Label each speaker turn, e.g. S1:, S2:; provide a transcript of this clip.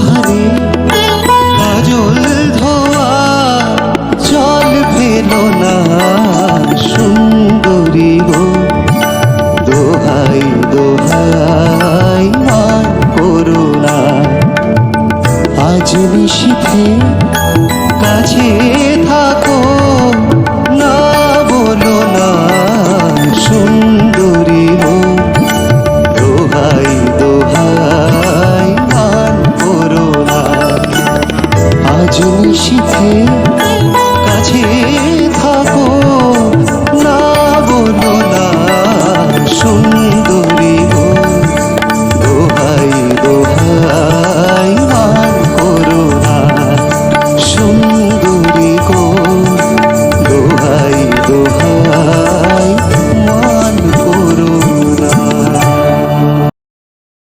S1: ধারে কাজল ধোয়া জল ফেলো না সুন্দরী গো, দোহাই দোহাই মান করো না। আজ নিশীথে কাছে থাকো, না বলো না সুন্দরী গো, দোহাই দোহাই মান করো না। আজ নিশীথে